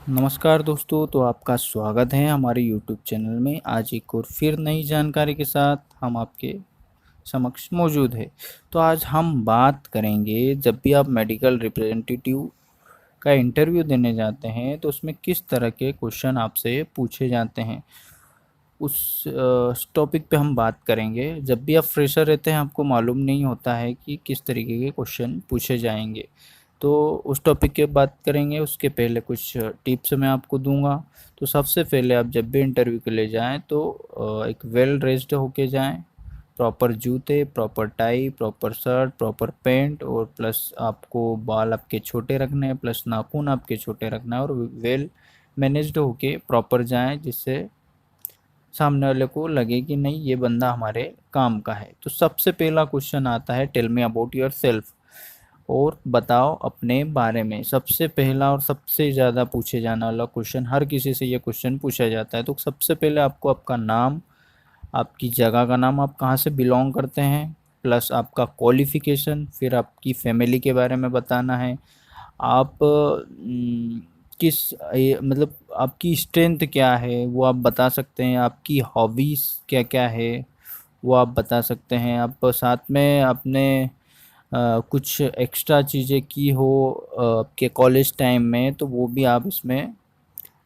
नमस्कार दोस्तों, तो आपका स्वागत है हमारे यूट्यूब चैनल में। आज एक और फिर नई जानकारी के साथ हम आपके समक्ष मौजूद है। तो आज हम बात करेंगे, जब भी आप मेडिकल रिप्रेजेंटेटिव का इंटरव्यू देने जाते हैं तो उसमें किस तरह के क्वेश्चन आपसे पूछे जाते हैं, उस टॉपिक पे हम बात करेंगे। जब भी आप फ्रेशर रहते हैं, आपको मालूम नहीं होता है कि किस तरीके के क्वेश्चन पूछे जाएंगे, तो उस टॉपिक के बात करेंगे। उसके पहले कुछ टिप्स मैं आपको दूंगा। तो सबसे पहले आप जब भी इंटरव्यू के लिए जाएं तो एक वेल ड्रेस्ड होके जाएं। प्रॉपर जूते, proper tie, proper shirt, proper pant, और प्लस आपको बाल आपके छोटे रखने हैं, प्लस नाखून आपके छोटे रखना है, और वेल मैनेज्ड होके प्रॉपर जाएं, जिससे सामने वाले को लगे कि नहीं, ये बंदा हमारे काम का है। तो सबसे पहला क्वेश्चन आता है, tell me about yourself, और बताओ अपने बारे में। सबसे पहला और सबसे ज़्यादा पूछे जाने वाला क्वेश्चन, हर किसी से ये क्वेश्चन पूछा जाता है। तो सबसे पहले आपको आपका नाम, आपकी जगह का नाम, आप कहाँ से बिलोंग करते हैं, प्लस आपका क्वालिफिकेशन, फिर आपकी फैमिली के बारे में बताना है। आप किस मतलब आपकी स्ट्रेंथ क्या है वो आप बता सकते हैं। आपकी हॉबीज़ क्या क्या है वो आप बता सकते हैं। आप साथ में अपने कुछ एक्स्ट्रा चीज़ें की हो आपके कॉलेज टाइम में, तो वो भी आप इसमें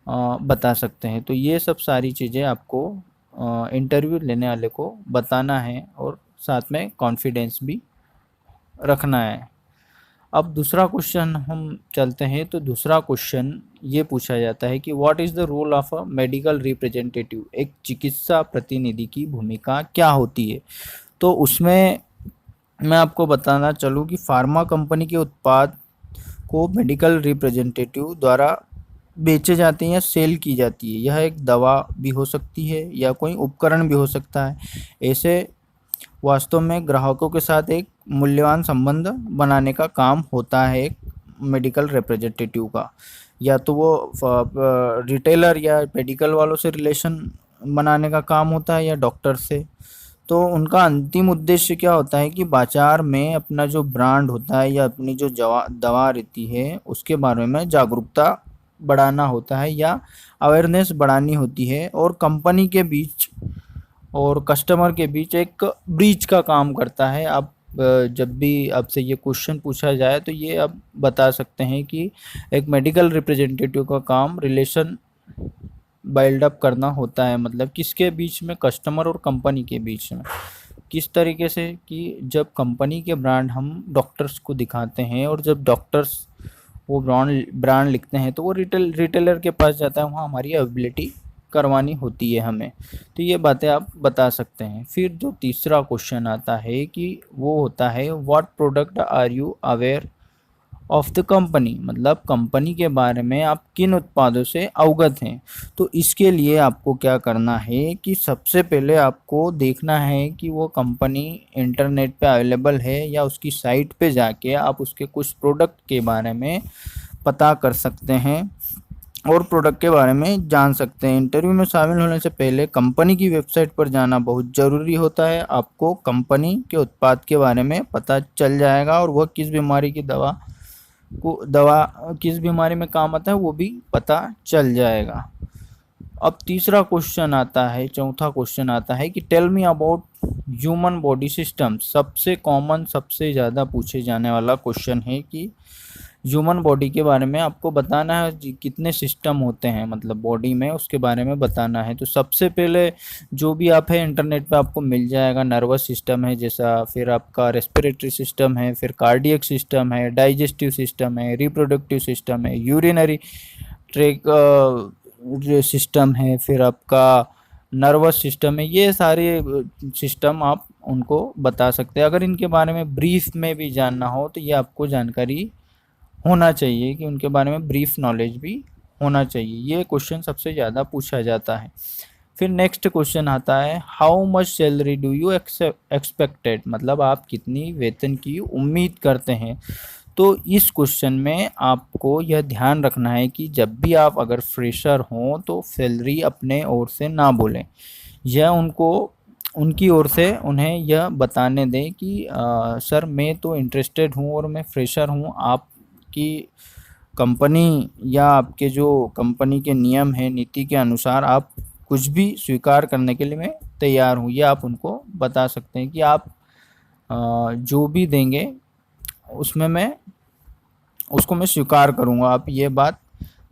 बता सकते हैं। तो ये सब सारी चीज़ें आपको इंटरव्यू लेने वाले को बताना है, और साथ में कॉन्फिडेंस भी रखना है। अब दूसरा क्वेश्चन हम चलते हैं। तो दूसरा क्वेश्चन ये पूछा जाता है कि what is the role of a medical representative, एक चिकित्सा प्रतिनिधि की भूमिका क्या होती है। तो उसमें मैं आपको बताना चलूँ कि फार्मा कंपनी के उत्पाद को मेडिकल रिप्रेजेंटेटिव द्वारा बेचे जाते हैं या सेल की जाती है। यह एक दवा भी हो सकती है या कोई उपकरण भी हो सकता है। ऐसे वास्तव में ग्राहकों के साथ एक मूल्यवान संबंध बनाने का काम होता है एक मेडिकल रिप्रेजेंटेटिव का। या तो वो रिटेलर या मेडिकल वालों से रिलेशन बनाने का काम होता है, या डॉक्टर से। तो उनका अंतिम उद्देश्य क्या होता है कि बाजार में अपना जो ब्रांड होता है या अपनी जो दवा रहती है उसके बारे में जागरूकता बढ़ाना होता है, या अवेयरनेस बढ़ानी होती है, और कंपनी के बीच और कस्टमर के बीच एक ब्रिज का काम करता है। आप जब भी आपसे ये क्वेश्चन पूछा जाए तो ये आप बता सकते हैं कि एक मेडिकल रिप्रेजेंटेटिव का काम रिलेशन बिल्ड अप करना होता है। मतलब किसके बीच में, कस्टमर और कंपनी के बीच में। किस तरीके से कि जब कंपनी के ब्रांड हम डॉक्टर्स को दिखाते हैं, और जब डॉक्टर्स वो ब्रांड लिखते हैं, तो वो रिटेलर के पास जाता है, वहाँ हमारी अवेलेबिलिटी करवानी होती है हमें। तो ये बातें आप बता सकते हैं। फिर जो तीसरा क्वेश्चन आता है कि वो होता है, what product are you aware of the company, मतलब कंपनी के बारे में आप किन उत्पादों से अवगत हैं। तो इसके लिए आपको क्या करना है कि सबसे पहले आपको देखना है कि वो कंपनी इंटरनेट पे अवेलेबल है, या उसकी साइट पे जाके आप उसके कुछ प्रोडक्ट के बारे में पता कर सकते हैं और प्रोडक्ट के बारे में जान सकते हैं। इंटरव्यू में शामिल होने से पहले कंपनी की वेबसाइट पर जाना बहुत ज़रूरी होता है। आपको कंपनी के उत्पाद के बारे में पता चल जाएगा, और वह दवा किस बीमारी में काम आता है वो भी पता चल जाएगा। अब तीसरा क्वेश्चन आता है, चौथा क्वेश्चन आता है कि tell me about human body system. सबसे कॉमन, सबसे ज़्यादा पूछे जाने वाला क्वेश्चन है कि ह्यूमन बॉडी के बारे में आपको बताना है कितने सिस्टम होते हैं, मतलब बॉडी में, उसके बारे में बताना है। तो सबसे पहले जो भी आप है इंटरनेट पे आपको मिल जाएगा। नर्वस सिस्टम है जैसा, फिर आपका रेस्पिरेटरी सिस्टम है, फिर कार्डियक सिस्टम है, डाइजेस्टिव सिस्टम है, रिप्रोडक्टिव सिस्टम है, यूरिनरी ट्रैक सिस्टम है, फिर आपका नर्वस सिस्टम है। ये सारे सिस्टम आप उनको बता सकते हैं। अगर इनके बारे में ब्रीफ में भी जानना हो तो ये आपको जानकारी होना चाहिए, कि उनके बारे में ब्रीफ नॉलेज भी होना चाहिए। ये क्वेश्चन सबसे ज़्यादा पूछा जाता है। फिर नेक्स्ट क्वेश्चन आता है, how much salary do you expected, मतलब आप कितनी वेतन की उम्मीद करते हैं। तो इस क्वेश्चन में आपको यह ध्यान रखना है कि जब भी आप अगर फ्रेशर हों तो सैलरी अपने ओर से ना बोलें। यह उनको, उनकी ओर से उन्हें यह बताने दें कि सर मैं तो इंटरेस्टेड हूँ और मैं फ्रेशर हूँ, आपकी कंपनी या आपके जो कंपनी के नियम हैं, नीति के अनुसार आप कुछ भी स्वीकार करने के लिए मैं तैयार हूँ, ये आप उनको बता सकते हैं कि आप जो भी देंगे उसमें मैं उसको मैं स्वीकार करूँगा, आप ये बात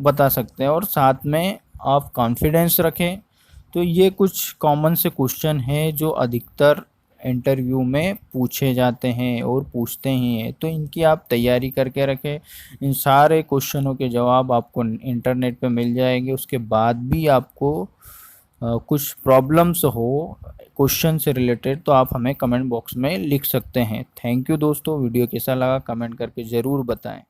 बता सकते हैं। और साथ में आप कॉन्फिडेंस रखें। तो ये कुछ कॉमन से क्वेश्चन हैं जो अधिकतर इंटरव्यू में पूछे जाते हैं और पूछते ही हैं, तो इनकी आप तैयारी करके रखें। इन सारे क्वेश्चनों के जवाब आपको इंटरनेट पे मिल जाएंगे। उसके बाद भी आपको कुछ प्रॉब्लम्स हो क्वेश्चन से रिलेटेड तो आप हमें कमेंट बॉक्स में लिख सकते हैं। थैंक यू दोस्तों, वीडियो कैसा लगा कमेंट करके ज़रूर बताएं।